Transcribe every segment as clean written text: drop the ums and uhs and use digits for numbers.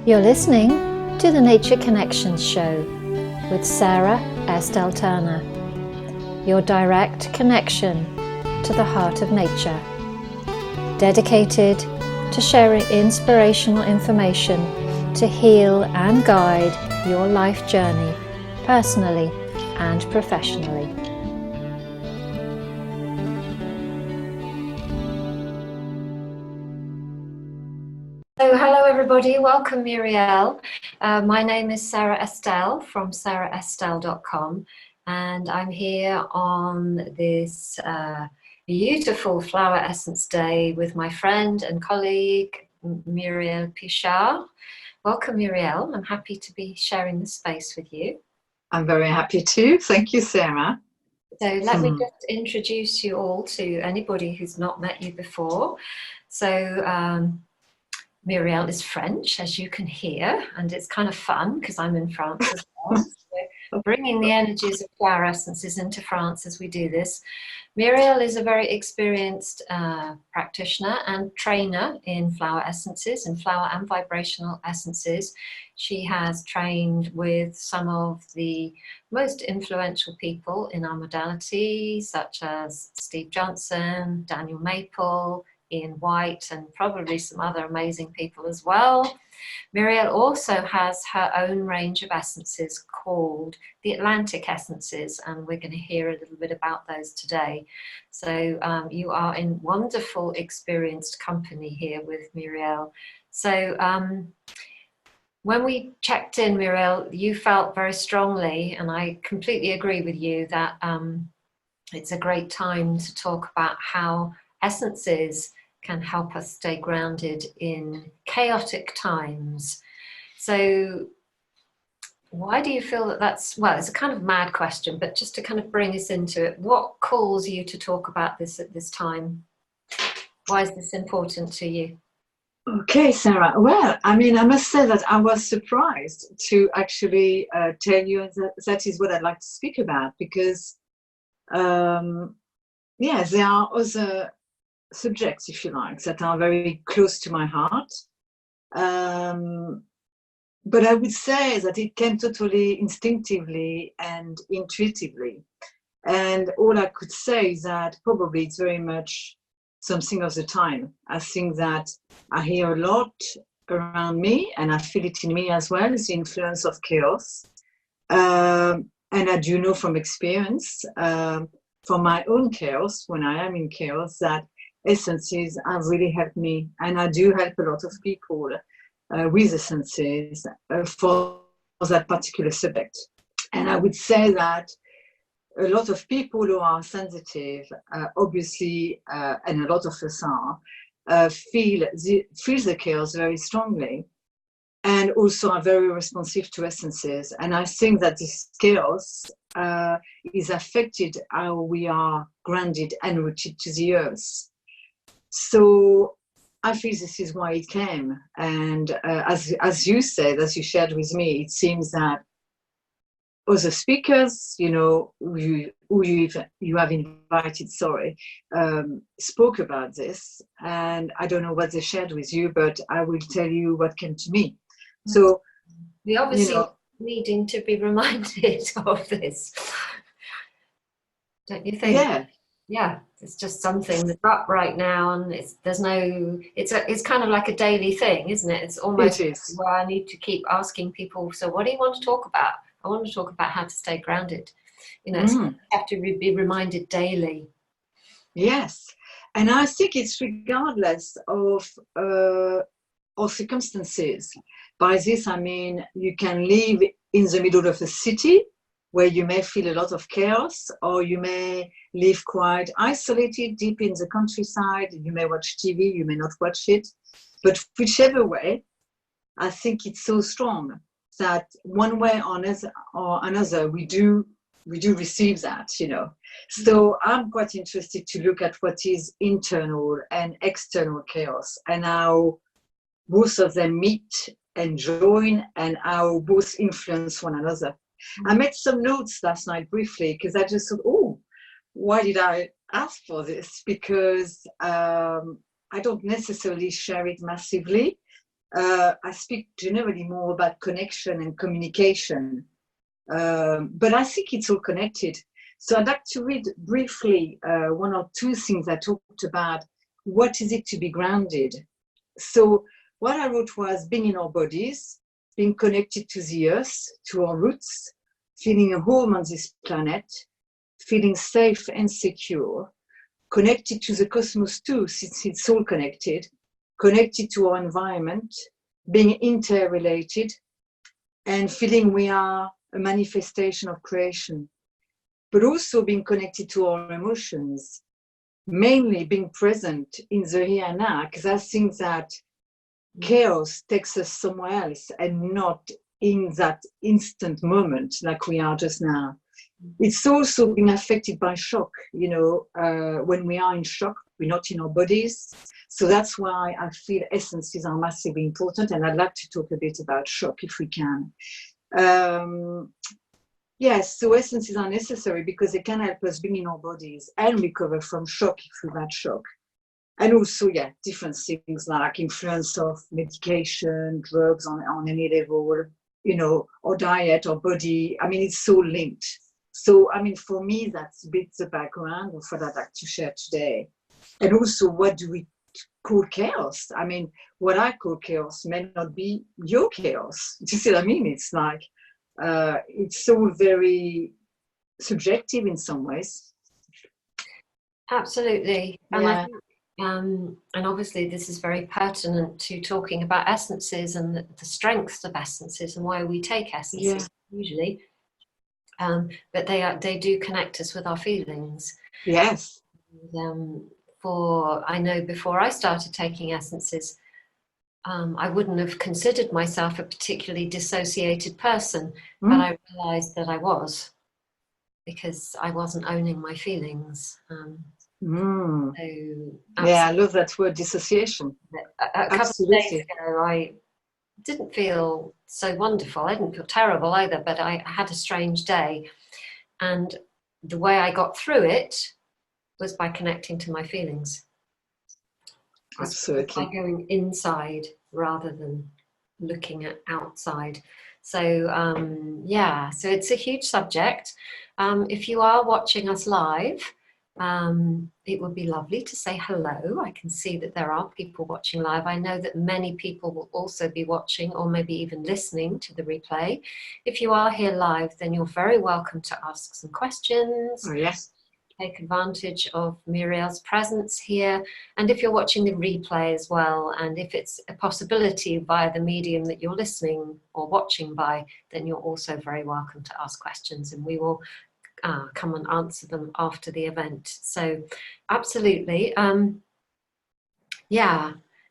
You're listening to the Nature Connections Show with Sara Estelle, your direct connection to the heart of nature, dedicated to sharing inspirational information to heal and guide your life journey, personally and professionally. So hello everybody, welcome Muriel. My name is Sara Estelle from saraestelle.com, and I'm here on this beautiful Flower Essence Day with my friend and colleague Muriel Pichard. Welcome Muriel, I'm happy to be sharing the space with you. I'm very happy too, thank you Sarah. So let me just introduce you all to anybody who's not met you before. So Muriel is French, as you can hear, and it's kind of fun because I'm in France as well. So bringing the energies of flower essences into France as we do this. Muriel is a very experienced practitioner and trainer in flower essences, in flower and vibrational essences. She has trained with some of the most influential people in our modality, such as Steve Johnson, Daniel Maple, Ian White, and probably some other amazing people as well. Muriel also has her own range of essences called the Atlantic Essences, and we're going to hear a little bit about those today. So you are in wonderful, experienced company here with Muriel. So when we checked in, Muriel, you felt very strongly, and I completely agree with you, that it's a great time to talk about how essences can help us stay grounded in chaotic times. So why do you feel that that's, well, it's a kind of mad question, but just to kind of bring us into it, what calls you to talk about this at this time? Why is this important to you? Okay, Sarah. Well, I mean, I must say that I was surprised to actually tell you that is what I'd like to speak about, because, yeah, there are other subjects, if you like, that are very close to my heart. But I would say that it came totally instinctively and intuitively. And all I could say is that probably it's very much something of the time. I think that I hear a lot around me, and I feel it in me as well, is the influence of chaos. And I do know from experience, from my own chaos, when I am in chaos, that essences have really helped me, and I do help a lot of people with essences for that particular subject. And I would say that a lot of people who are sensitive, obviously, and a lot of us are, feel the chaos very strongly, and also are very responsive to essences. And I think that this chaos is affected how we are grounded and rooted to the earth. So I feel this is why it came. And as you said, as you shared with me, it seems that other speakers, you know, you have invited, spoke about this. And I don't know what they shared with you, but I will tell you what came to me. So we obviously needing to be reminded of this, don't you think? Yeah, it's just something that's up right now, and it's kind of like a daily thing, isn't it? It's almost where I need to keep asking people, so what do you want to talk about? I want to talk about how to stay grounded. You know, you have to be reminded daily. Yes, and I think it's regardless of circumstances. By this, I mean, you can live in the middle of a city where you may feel a lot of chaos, or you may live quite isolated deep in the countryside. You may watch TV, you may not watch it. But whichever way, I think it's so strong that one way or another, we do receive that, you know. So I'm quite interested to look at what is internal and external chaos, and how both of them meet and join, and how both influence one another. I made some notes last night briefly, because I just thought, oh, why did I ask for this? Because I don't necessarily share it massively. I speak generally more about connection and communication, but I think it's all connected. So I'd like to read briefly one or two things I talked about. What is it to be grounded? So what I wrote was being in our bodies, being connected to the earth, to our roots, feeling a home on this planet, feeling safe and secure, connected to the cosmos too, since it's all connected to our environment, being interrelated, and feeling we are a manifestation of creation, but also being connected to our emotions, mainly being present in the here and now, because I think that chaos takes us somewhere else and not in that instant moment like we are just now. It's also being affected by shock. When we are in shock, we're not in our bodies. So that's why I feel essences are massively important. And I'd like to talk a bit about shock if we can. Yes, so essences are necessary because they can help us being in our bodies and recover from shock if we've had shock. And also, different things like influence of medication, drugs on any level, or diet or body. I mean, it's so linked. So, I mean, for me, that's a bit the background of what I'd like to share today. And also, what do we call chaos? I mean, what I call chaos may not be your chaos. Do you see what I mean? It's like, it's all very subjective in some ways. Absolutely. And I think, and obviously this is very pertinent to talking about essences and the strengths of essences and why we take essences usually. But they do connect us with our feelings. Yes. And, I know before I started taking essences, I wouldn't have considered myself a particularly dissociated person, but I realized that I was, because I wasn't owning my feelings. So, I love that word, dissociation. A couple of days ago, I didn't feel so wonderful. I didn't feel terrible either, but I had a strange day. And the way I got through it was by connecting to my feelings. Absolutely. By going inside rather than looking at outside. So, so it's a huge subject. If you are watching us live, it would be lovely to say hello. I can see that there are people watching live. I know that many people will also be watching or maybe even listening to the replay. If you are here live, then you're very welcome to ask some questions. Oh, yes. Take advantage of Muriel's presence here. And if you're watching the replay as well, and if it's a possibility via the medium that you're listening or watching by, then you're also very welcome to ask questions, and we will come and answer them after the event. So absolutely.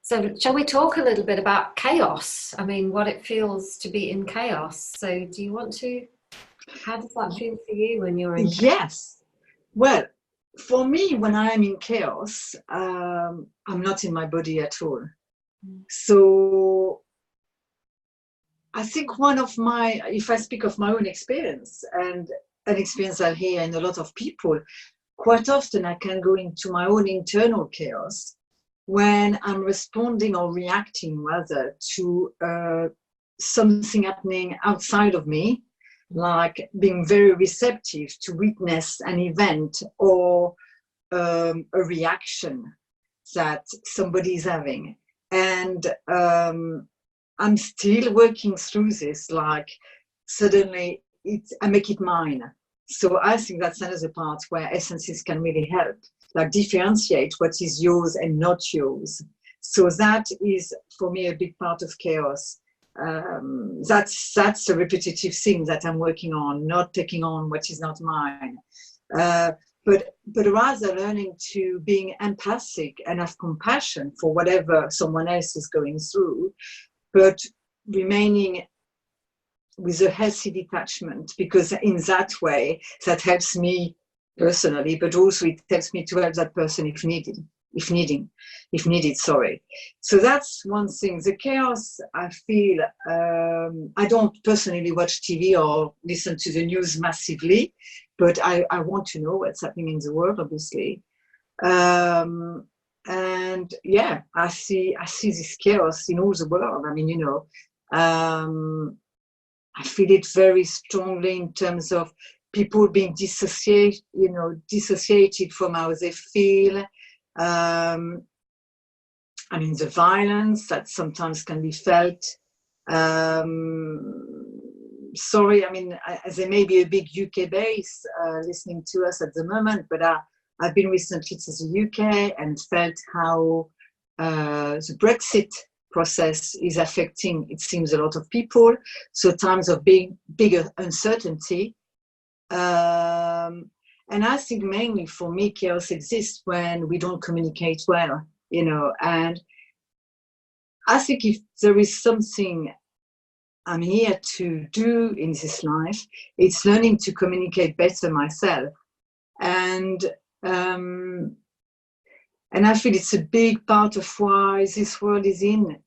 So shall we talk a little bit about chaos? I mean, what it feels to be in chaos. So do you want to, how does that feel for you when you're in chaos? Yes. Well, for me, when I'm in chaos, I'm not in my body at all. So I think if I speak of my own experience and an experience I hear in a lot of people, quite often I can go into my own internal chaos when I'm responding or reacting rather to something happening outside of me, like being very receptive to witness an event or a reaction that somebody is having. And I'm still working through this, like suddenly I make it mine. So I think that's another part where essences can really help, like differentiate what is yours and not yours. So that is, for me, a big part of chaos. That's a repetitive thing that I'm working on, not taking on what is not mine, but rather learning to being empathic and have compassion for whatever someone else is going through, but remaining with a healthy detachment, because in that way that helps me personally, but also it helps me to help that person if needed. So that's one thing. The chaos, I feel, I don't personally watch TV or listen to the news massively, but I want to know what's happening in the world, obviously. And yeah, I see this chaos in all the world. I mean, you know, I feel it very strongly in terms of people being dissociated from how they feel. I mean, the violence that sometimes can be felt. Sorry, I mean, there may be a big UK base listening to us at the moment, but I've been recently to the UK and felt how the Brexit process is affecting, it seems, a lot of people. So times of bigger uncertainty. And I think mainly for me, chaos exists when we don't communicate well, you know. And I think if there is something I'm here to do in this life, it's learning to communicate better myself. And I feel it's a big part of why this world is in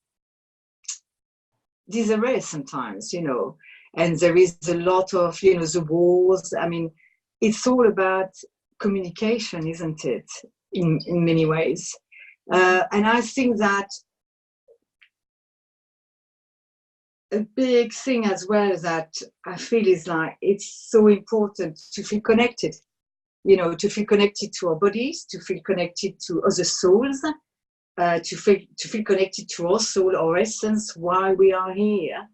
disarray sometimes, you know. And there is a lot of, you know, the wars. I mean, it's all about communication, isn't it? In many ways. And I think that a big thing as well that I feel is like, it's so important to feel connected, you know, to feel connected to our bodies, to feel connected to other souls, to feel connected to our soul, our essence, why we are here,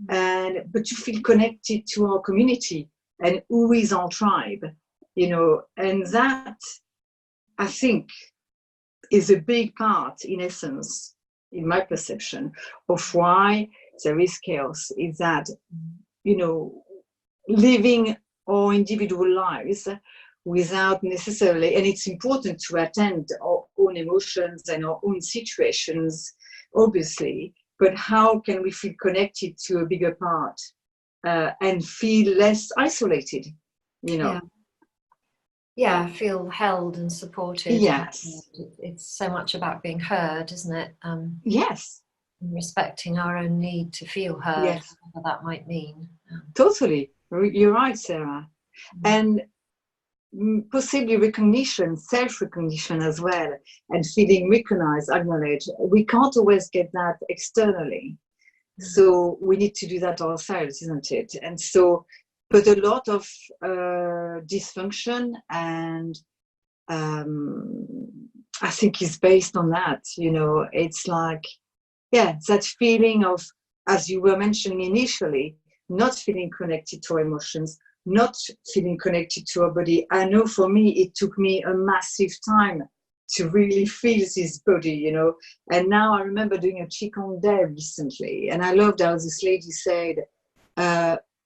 but to feel connected to our community and who is our tribe, you know. And that, I think, is a big part, in essence, in my perception, of why there is chaos, is that, you know, living our individual lives without necessarily, and it's important to attend our own emotions and our own situations, obviously, but how can we feel connected to a bigger part and feel less isolated, you know? Yeah, feel held and supported. Yes. It's so much about being heard, isn't it? Yes. Respecting our own need to feel heard, Yes. whatever that might mean. Totally. You're right, Sarah. And possibly recognition, self-recognition as well, and feeling recognized, acknowledged. We can't always get that externally. So we need to do that ourselves, isn't it? And so, but a lot of dysfunction and I think is based on that, you know. It's like, yeah, that feeling of, as you were mentioning initially, not feeling connected to our emotions, not feeling connected to our body. I know for me, it took me a massive time to really feel this body, you know. And now I remember doing a Qigong day recently, and I loved how this lady said,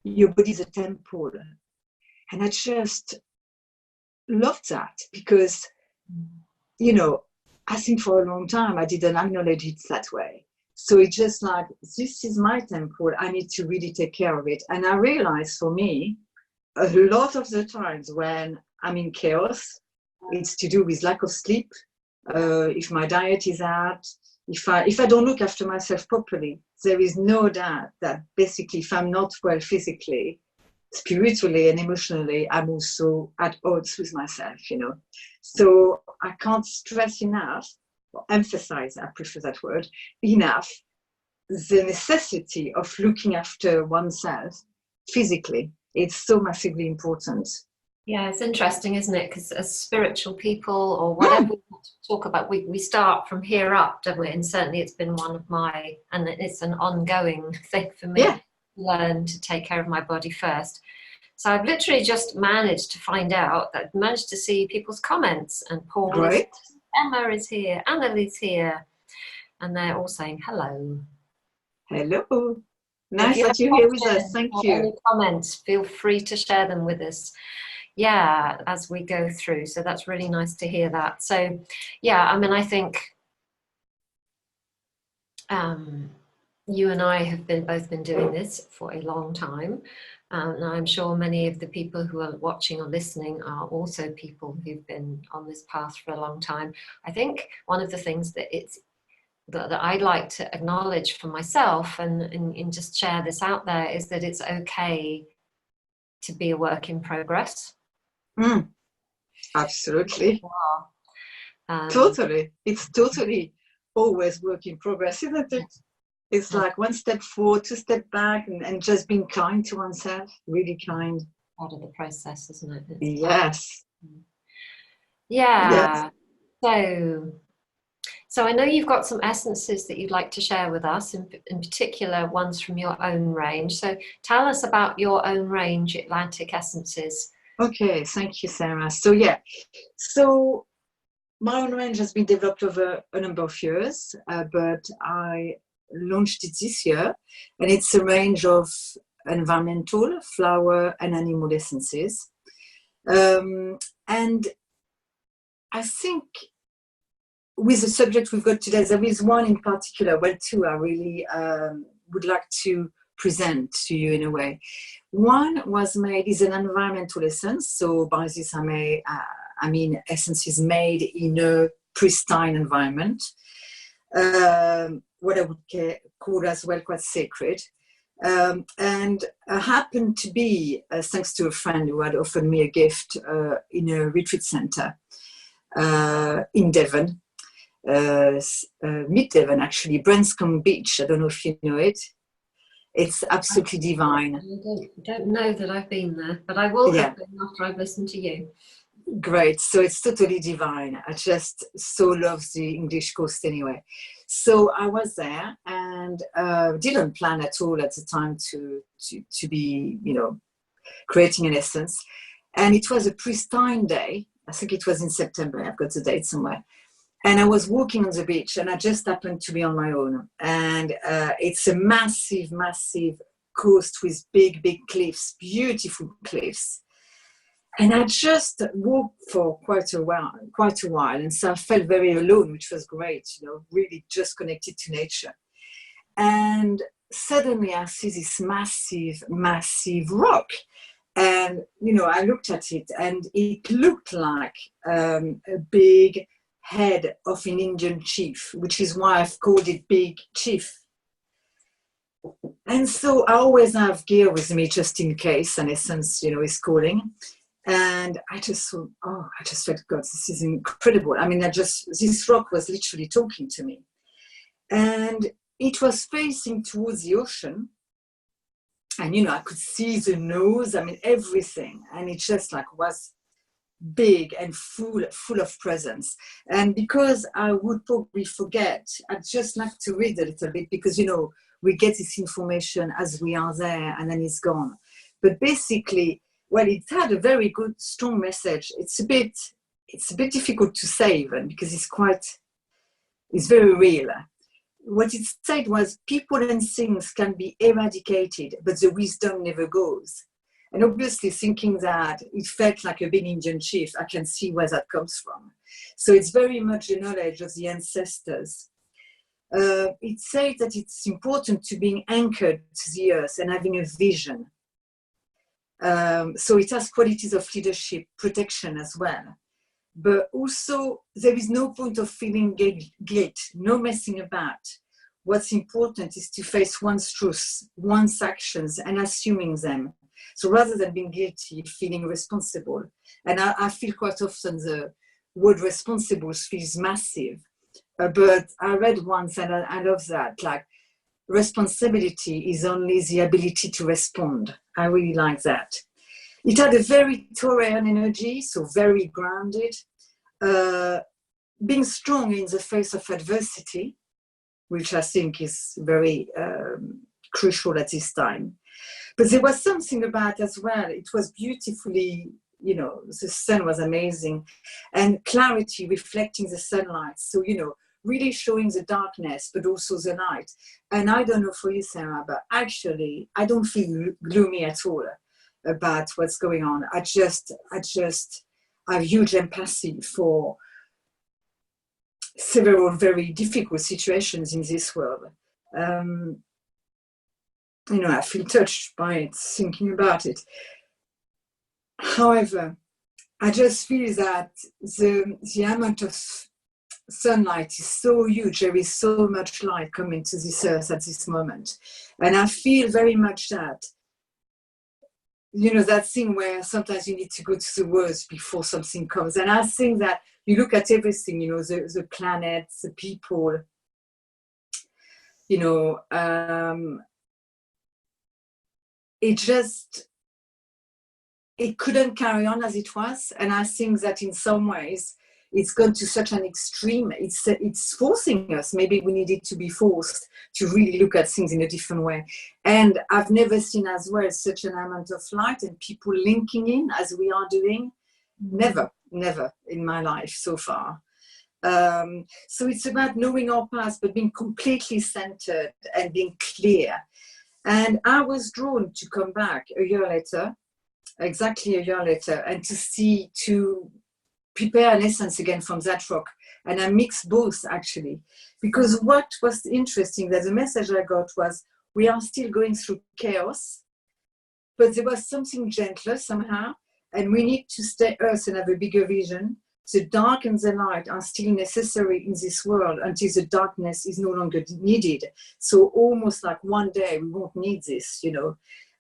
your body is a temple. And I just loved that because, you know, I think for a long time I didn't acknowledge it that way. So it's just like, this is my temple, I need to really take care of it. And I realized for me, a lot of the times when I'm in chaos, it's to do with lack of sleep, if my diet is out, if I don't look after myself properly. There is no doubt that basically if I'm not well physically, spiritually and emotionally, I'm also at odds with myself, you know. So I can't stress enough, or emphasize, I prefer that word, enough, the necessity of looking after oneself physically. It's so massively important. Yeah, it's interesting, isn't it? Because as spiritual people or whatever we want to talk about, we start from here up, don't we? And certainly it's been one of my, and it's an ongoing thing for me, to learn to take care of my body first. So I've literally just managed to find out, that I've managed to see people's comments, and Paul is, Emma is here, Annalie's here, and they're all saying hello. Hello. Nice that you're here with us. Thank you. Any comments, feel free to share them with us. Yeah, as we go through. So that's really nice to hear that. So yeah, I mean, I think you and I have both been doing this for a long time. And I'm sure many of the people who are watching or listening are also people who've been on this path for a long time. I think one of the things that I'd like to acknowledge for myself and just share this out there is that it's okay to be a work in progress. Absolutely. Totally. It's totally always work in progress, isn't it? It's like one step forward, two step back, and just being kind to oneself, really kind. Part of the process, isn't it? Yes. Yeah. Yes. So I know you've got some essences that you'd like to share with us, in particular ones from your own range. So tell us about your own range, Atlantic Essences. Okay, thank you, Sarah. So my own range has been developed over a number of years, but I launched it this year, and it's a range of environmental, flower, and animal essences. And I think with the subject we've got today, there is one in particular, well, two I really would like to present to you in a way. One is an environmental essence. So by this I mean essences made in a pristine environment, what I would call as well quite sacred. And happened to be, thanks to a friend who had offered me a gift in a retreat center in Devon, mid-Devon actually, Branscombe Beach. I don't know if you know it. It's absolutely divine. I don't know that I've been there, but I will have been after I've listened to you. Great. So it's totally divine. I just so love the English coast anyway. So I was there and didn't plan at all at the time to be, creating an essence. And it was a pristine day. I think it was in September. I've got the date somewhere. And I was walking on the beach and I just happened to be on my own. And it's a massive, massive coast with big, big cliffs, beautiful cliffs. And I just walked for quite a while. And so I felt very alone, which was great, really just connected to nature. And suddenly I see this massive, massive rock. And, I looked at it and it looked like a big head of an Indian chief, which is why I've called it Big Chief. And so I always have gear with me just in case an essence, is calling. And I just thought, I just felt, God, this is incredible. I mean, this rock was literally talking to me. And it was facing towards the ocean. And, I could see the nose, everything. And it just was big and full of presence. And because I would probably forget, I'd just like to read a little bit because, we get this information as we are there and then it's gone. But basically, well, it had a very good, strong message. It's a bit difficult to say even because it's very real. What it said was people and things can be eradicated, but the wisdom never goes. And obviously thinking that it felt like a big Indian chief, I can see where that comes from. So it's very much the knowledge of the ancestors. It says that it's important to being anchored to the earth and having a vision. So it has qualities of leadership, protection as well. But also there is no point of feeling guilt, no messing about. What's important is to face one's truths, one's actions and assuming them. So rather than being guilty, feeling responsible. And I feel quite often the word responsible feels massive. But I read once, and I love that, responsibility is only the ability to respond. I really like that. It had a very Taurian energy, so very grounded, being strong in the face of adversity, which I think is very crucial at this time. But there was something about as well, it was beautifully, the sun was amazing, and clarity reflecting the sunlight. So, really showing the darkness, but also the light. And I don't know for you, Sarah, but actually, I don't feel gloomy at all about what's going on. I just have huge empathy for several very difficult situations in this world. I feel touched by it, thinking about it. However, I just feel that the amount of sunlight is so huge. There is so much light coming to this earth at this moment. And I feel very much that that thing where sometimes you need to go to the worst before something comes. And I think that you look at everything, the planet, the people, it couldn't carry on as it was. And I think that in some ways, it's gone to such an extreme. It's forcing us. Maybe we needed to be forced to really look at things in a different way. And I've never seen as well such an amount of light and people linking in as we are doing. Never in my life so far. So it's about knowing our past, but being completely centered and being clear. And I was drawn to come back exactly a year later, and to prepare an essence again from that rock. And I mixed both, actually, because what was interesting, that the message I got was, we are still going through chaos, but there was something gentler somehow, and we need to stay earth and have a bigger vision. The dark and the light are still necessary in this world until the darkness is no longer needed. So almost like one day we won't need this,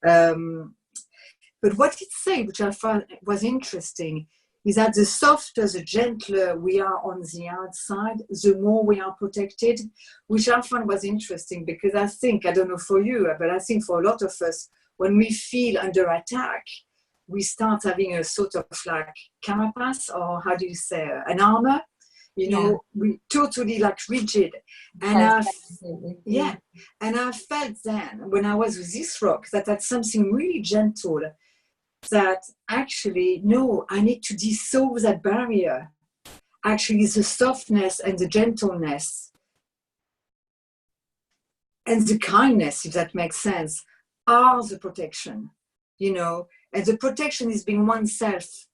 But what it said, which I found was interesting, is that the softer, the gentler we are on the outside, the more we are protected, which I found was interesting, because I don't know for you, but I think for a lot of us, when we feel under attack, we start having a sort of like carapace, or how do you say, an armor, we totally like rigid. And and I felt then, when I was with this rock, that that's something really gentle, that actually, no, I need to dissolve that barrier. Actually, the softness and the gentleness and the kindness, if that makes sense, are the protection, and the protection is being oneself,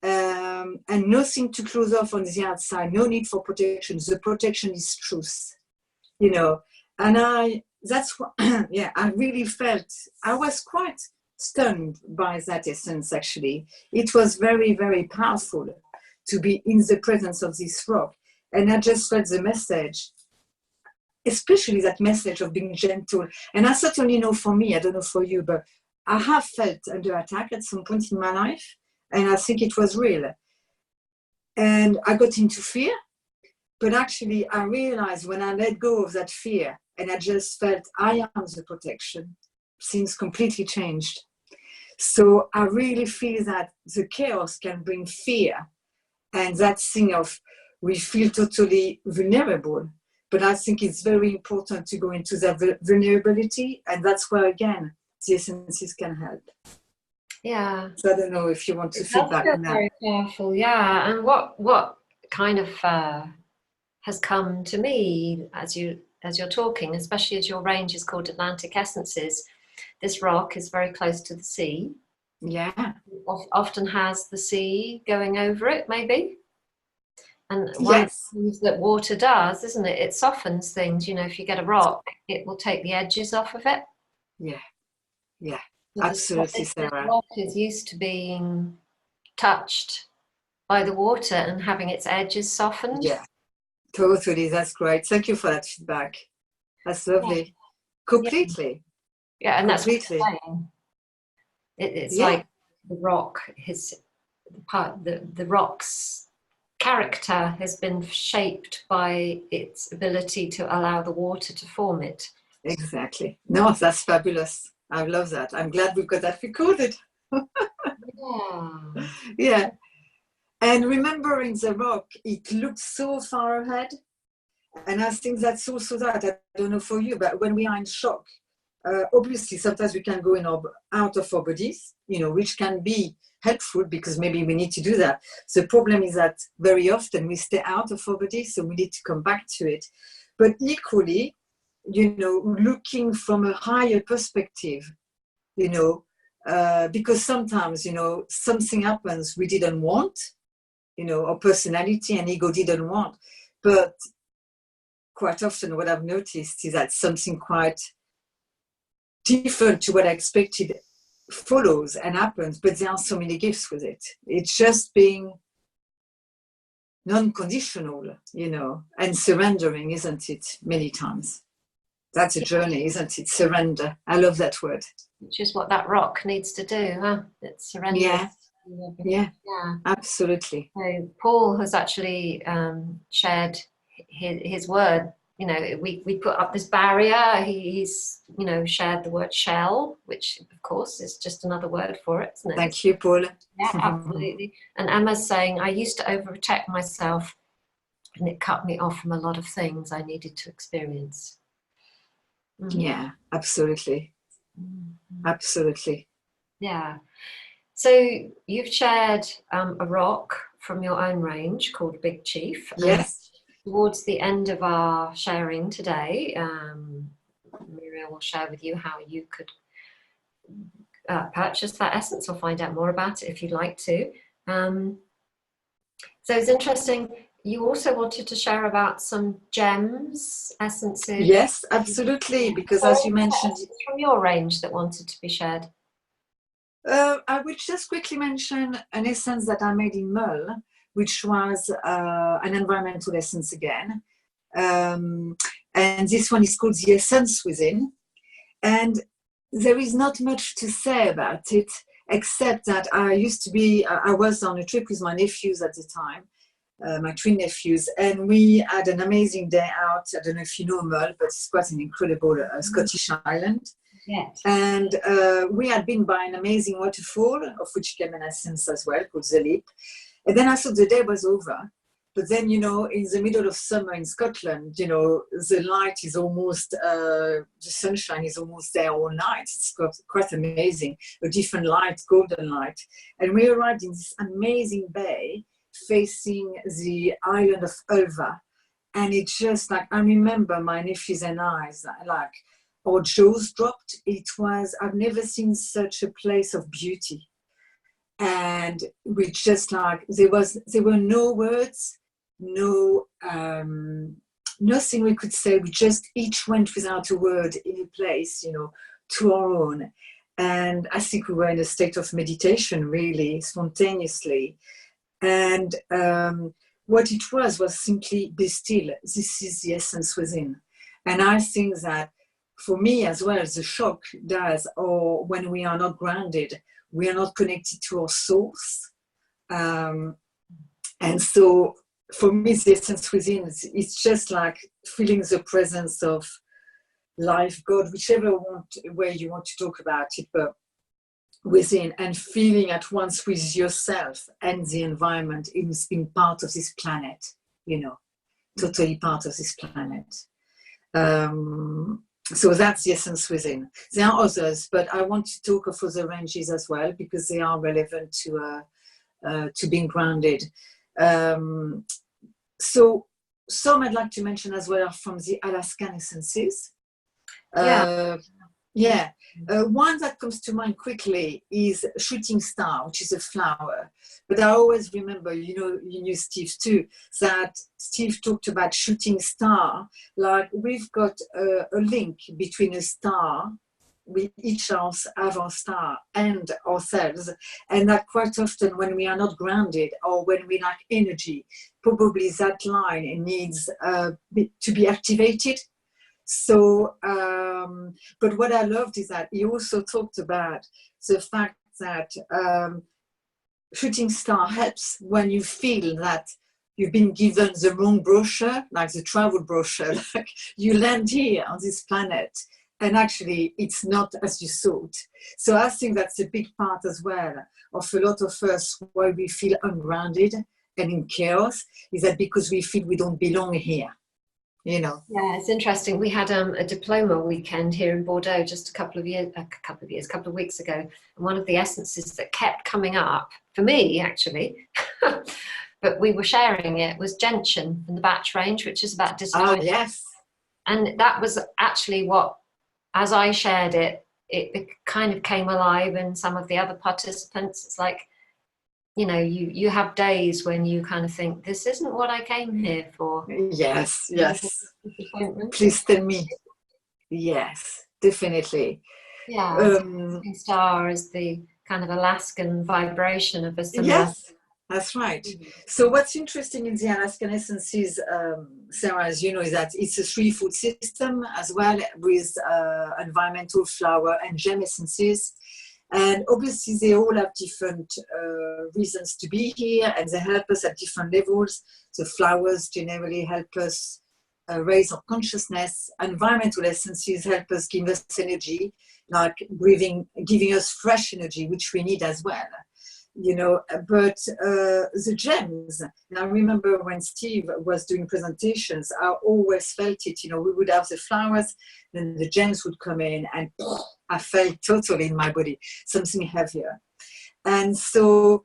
and nothing to close off on the outside, no need for protection. The protection is truth, and that's what, I really felt, I was quite stunned by that essence, actually. It was very, very powerful to be in the presence of this rock. And I just felt the message, especially that message of being gentle. And I certainly know for me, I don't know for you, but I have felt under attack at some point in my life. And I think it was real. And I got into fear. But actually, I realized when I let go of that fear, and I just felt I am the protection, things completely changed. So I really feel that the chaos can bring fear, and that thing of we feel totally vulnerable. But I think it's very important to go into that vulnerability, and that's where, again, the essences can help. Yeah. So I don't know if you want to feedback on that. Very powerful, yeah. And what kind of has come to me as you're talking, especially as your range is called Atlantic Essences, this rock is very close to the sea. Yeah. Often has the sea going over it, maybe. And one of the things that water does, isn't it? It softens things. If you get a rock, it will take the edges off of it. Yeah. Absolutely, Sarah. The rock is used to being touched by the water and having its edges softened. Yeah, totally. That's great. Thank you for that feedback. That's lovely. Yeah. Completely. Yeah, and completely. That's what I'm saying. It's like the rock, the rock's character has been shaped by its ability to allow the water to form it. Exactly. No, that's fabulous. I love that. I'm glad we've got that recorded. Yeah. And remembering the rock, it looked so far ahead. And I think that's also that. I don't know for you, but when we are in shock, obviously sometimes we can go out of our bodies, which can be helpful because maybe we need to do that. The problem is that very often we stay out of our bodies, so we need to come back to it. But equally, looking from a higher perspective, because sometimes, something happens we didn't want, our personality and ego didn't want. But quite often what I've noticed is that something quite different to what I expected follows and happens, but there are so many gifts with it. It's just being non-conditional, and surrendering, isn't it, many times? That's a journey, isn't it? Surrender. I love that word. Which is what that rock needs to do, huh? It's surrender. Yeah, yeah, Yeah. absolutely. So Paul has actually shared his word. You know, we put up this barrier. He's, you know, shared the word shell, which of course is just another word for it, isn't it? Thank you, Paul. Yeah, absolutely. And Emma's saying, I used to overprotect myself and it cut me off from a lot of things I needed to experience. Yeah, absolutely. Absolutely. Yeah. So you've shared a rock from your own range called Big Chief. Yes. Towards the end of our sharing today, Muriel will share with you how you could purchase that essence or find out more about it if you'd like to. So it's interesting. You also wanted to share about some gems, essences. Yes, absolutely. Because as you mentioned, from your range that wanted to be shared. I will just quickly mention an essence that I made in Mull, which was an environmental essence again. And this one is called The Essence Within. And there is not much to say about it, except that I was on a trip with my nephews at the time, my twin nephews, and we had an amazing day out. I don't know if you know Mull, but it's quite an incredible Scottish island. Yes. And we had been by an amazing waterfall, of which came an essence as well, called the Leap. And then I thought the day was over. But then, you know, in the middle of summer in Scotland, you know, the light is almost, the sunshine is almost there all night. It's quite amazing, a different light, golden light. And we arrived in this amazing bay facing the island of Ulva. And it's just like, I remember my nephews and I, like, our jaws dropped. I've never seen such a place of beauty. And we just like, there were no words, no, nothing we could say. We just each went without a word in a place, you know, to our own. And I think we were in a state of meditation, really, spontaneously. And what it was simply be still. This is the essence within. And I think that for me as well, the shock does, or when we are not grounded, we are not connected to our source. And so for me, the essence within, it's just like feeling the presence of life, God, whichever way you want to talk about it, but within, and feeling at once with yourself and the environment in being part of this planet, you know, totally part of this planet. So that's the essence within. There are others, but I want to talk of other ranges as well because they are relevant to being grounded. So some I'd like to mention as well are from the Alaskan Essences. One that comes to mind quickly is Shooting Star, which is a flower. But I always remember, you knew Steve too, that Steve talked about shooting star. Like we've got a link between a star, we each have our star and ourselves. And that quite often when we are not grounded or when we lack energy, probably that line needs to be activated. So, but what I loved is that he also talked about the fact that shooting star helps when you feel that you've been given the wrong brochure, like the travel brochure, like you land here on this planet and actually it's not as you thought. So I think that's a big part as well of a lot of us why we feel ungrounded and in chaos, is that because we feel we don't belong here. You know. Yeah, it's interesting. We had a diploma weekend here in Bordeaux just a couple of weeks ago. And one of the essences that kept coming up, for me actually, but we were sharing it, was gentian in the batch range, which is about disjointment. Oh, yes. And that was actually what, as I shared it, it kind of came alive in some of the other participants. It's like, you have days when you kind of think, this isn't what I came here for. Yes. Please tell me. Yes, definitely. Yeah, star is the kind of Alaskan vibration of a similar That's right. So what's interesting in the Alaskan Essences, Sarah, as you know, is that it's a 3-food system as well, with environmental, flower and gem essences. And obviously they all have different reasons to be here, and they help us at different levels. The flowers generally help us raise our consciousness. Environmental essences help us, give us energy, like breathing, giving us fresh energy, which we need as well. You know, but the gems, and I remember when Steve was doing presentations, I always felt it. You know, we would have the flowers, then the gems would come in, and I felt totally in my body something heavier. And so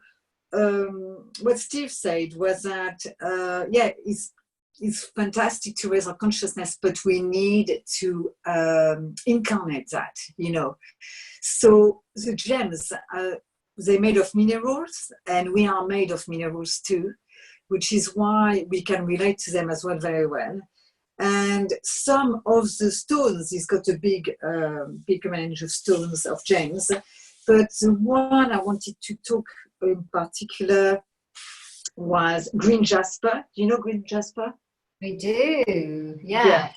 what Steve said was that it's fantastic to raise our consciousness, but we need to incarnate that, you know. So the gems, they're made of minerals, and we are made of minerals too, which is why we can relate to them as well very well. And some of the stones, it's got a big range of stones, of gems, but the one I wanted to talk in particular was green jasper. Do you know green jasper? We do, yeah.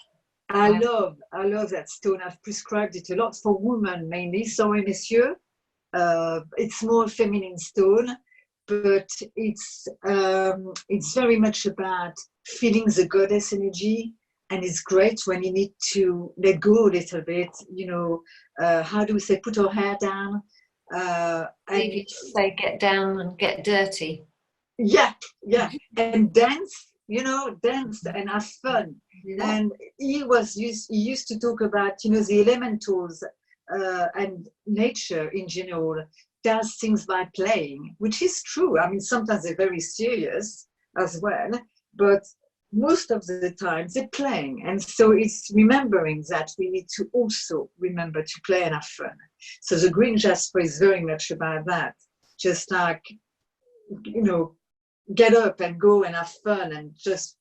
I love that stone. I've prescribed it a lot for women mainly, sorry messieurs. It's more feminine stone, but it's very much about feeling the goddess energy, and it's great when you need to let go a little bit, you know. How do we say, put our hair down, and you say get down and get dirty. Yeah, and dance, you know, dance and have fun. Yeah. And he used to talk about, you know, the elementals and nature in general does things by playing, which is true. I mean, sometimes they're very serious as well, but most of the time they're playing. And so it's remembering that we need to also remember to play and have fun. So the green jasper is very much about that. Just like, you know, get up and go and have fun and just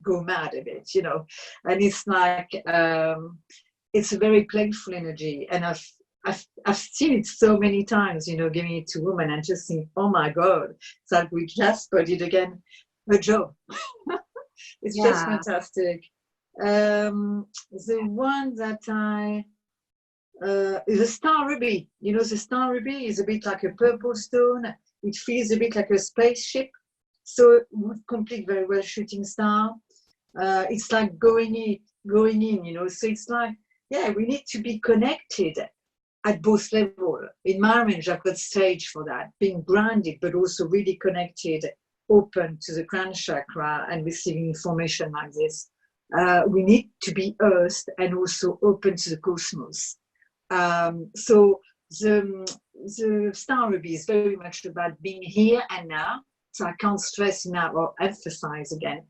go mad a bit, you know. And it's like, it's a very playful energy. And I've seen it so many times, you know, giving it to women and just think, oh my God, it's like we Jasper did again her job. It's just fantastic. The one that is a star ruby. You know, the star ruby is a bit like a purple stone. It feels a bit like a spaceship. So it would complete very well shooting star. It's like going in, you know. So it's like, yeah, we need to be connected at both levels. In my range, I've got stage for that, being grounded, but also really connected, open to the crown chakra and receiving information like this. We need to be earthed and also open to the cosmos. So the star ruby is very much about being here and now. So I can't stress enough or emphasize again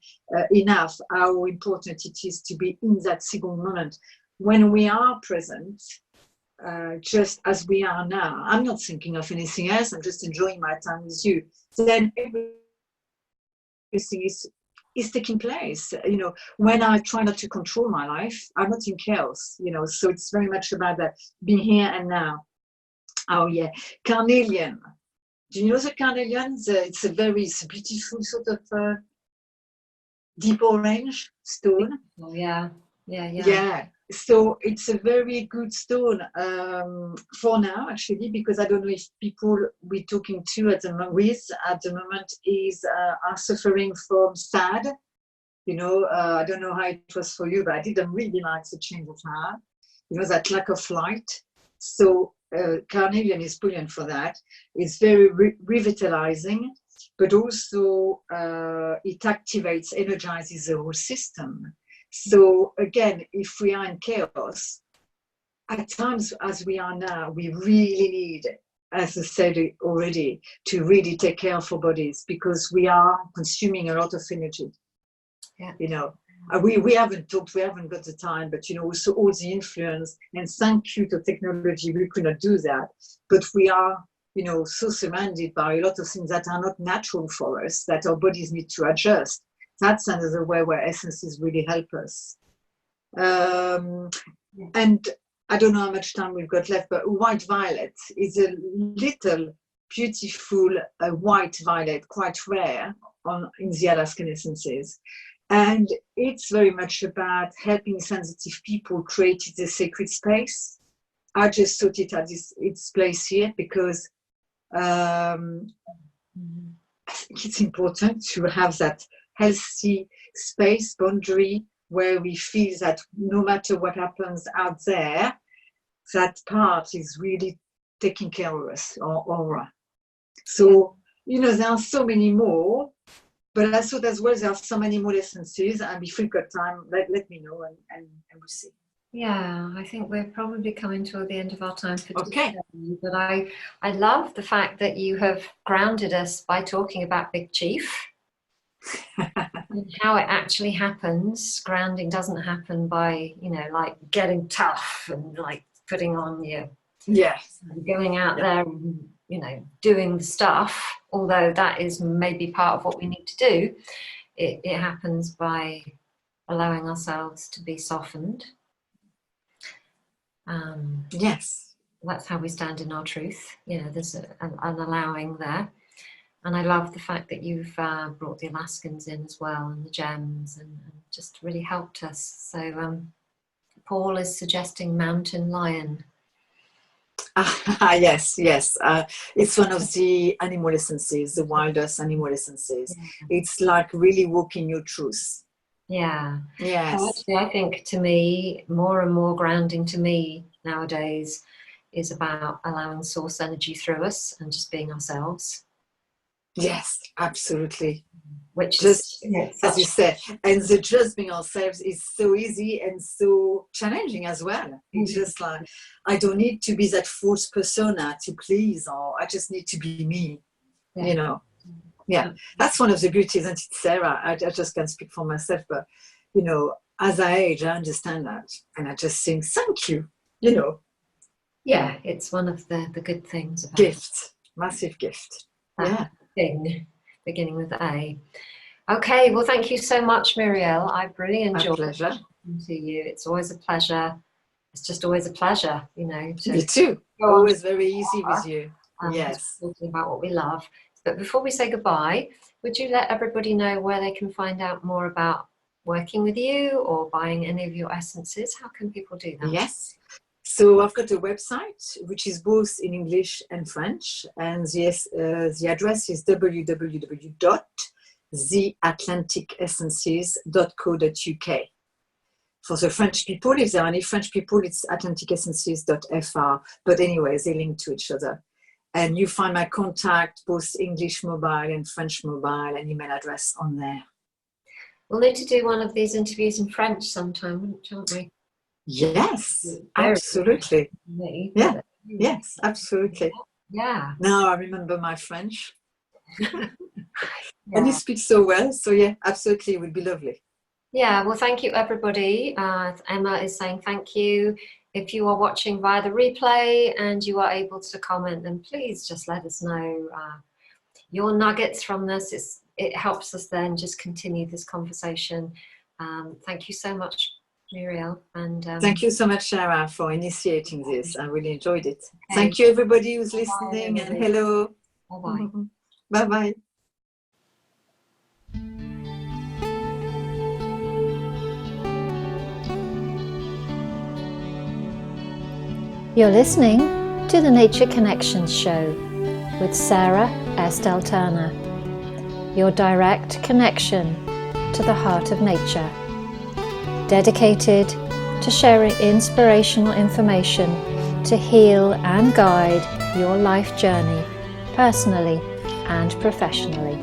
enough how important it is to be in that single moment when we are present, just as we are now. I'm not thinking of anything else. I'm just enjoying my time with you. Then everything is taking place. You know, when I try not to control my life, I'm not in chaos. You know, so it's very much about that being here and now. Oh yeah, carnelian. Do you know the carnelian? It's a beautiful sort of deep orange stone. Oh, yeah. So it's a very good stone for now, actually, because I don't know if people we're talking to at the moment are suffering from SAD. You know, I don't know how it was for you, but I didn't really like the change of heart. You know, that lack of light. So carnelian is brilliant for that. It's very revitalizing, but also it activates, energizes the whole system. So again, if we are in chaos, at times as we are now, we really need, as I said already, to really take care of our bodies, because we are consuming a lot of energy. Yeah. You know, we haven't talked, we haven't got the time, but you know, also all the influence, and thank you to technology, we could not do that. But we are, you know, so surrounded by a lot of things that are not natural for us, that our bodies need to adjust. That's another way where essences really help us. And I don't know how much time we've got left, but white violet is a little beautiful white violet, quite rare in the Alaskan Essences. And it's very much about helping sensitive people create a sacred space. I just thought it had its place here because I think it's important to have that healthy space boundary where we feel that no matter what happens out there, that part is really taking care of us, our aura. So, there are so many more, but I thought as well there are so many more essences, and if we've got time, let me know and we'll see. Yeah, I think we're probably coming toward the end of our time for today. Okay. But I love the fact that you have grounded us by talking about Big Chief and how it actually happens. Grounding doesn't happen by, like getting tough and like putting on your, going out there and, doing the stuff, although that is maybe part of what we need to do. It happens by allowing ourselves to be softened. Yes, that's how we stand in our truth. There's an allowing there, and I love the fact that you've brought the Alaskans in as well, and the gems, and just really helped us. So Paul is suggesting mountain lion. Yes. It's one of the animal essences, the wildest animal essences. It's like really walking your truth. Yeah. Yes. So actually, I think to me, more and more grounding to me nowadays is about allowing source energy through us and just being ourselves. Yes, absolutely. Which just as you said, and the just being ourselves is so easy and so challenging as well. It's just like, I don't need to be that false persona to please, or I just need to be me. Yeah, that's one of the beauties, isn't it, Sarah? I just can't speak for myself, but as I age, I understand that, and I just think thank you. Yeah, it's one of the good things about gift, massive gift. Thing, beginning with A. Okay, well, thank you so much, Muriel. I've really enjoyed talking to you. It's always a pleasure. It's just always a pleasure, You too. Always very easy with you. Yes. Talking about what we love. But before we say goodbye, would you let everybody know where they can find out more about working with you or buying any of your essences? How can people do that? Yes. So I've got a website which is both in English and French, and the address is www.theatlanticessences.co.uk. For the French people, if there are any French people, it's atlanticessences.fr. But anyway, they link to each other. And you find my contact, both English mobile and French mobile, and email address on there. We'll need to do one of these interviews in French sometime, won't we? Yes, absolutely. Yeah, yes, absolutely. Yeah. Now I remember my French. And you speak so well, so yeah, absolutely, it would be lovely. Yeah, well, thank you, everybody. Emma is saying thank you. If you are watching via the replay and you are able to comment, then please just let us know your nuggets from this. It helps us then just continue this conversation. Thank you so much, Muriel. And thank you so much, Sarah, for initiating this. I really enjoyed it. Okay. Thank you, everybody who's listening, and hello. Bye-bye. Bye-bye. You're listening to the Nature Connections Show with Sara Estelle, your direct connection to the heart of nature, dedicated to sharing inspirational information to heal and guide your life journey, personally and professionally.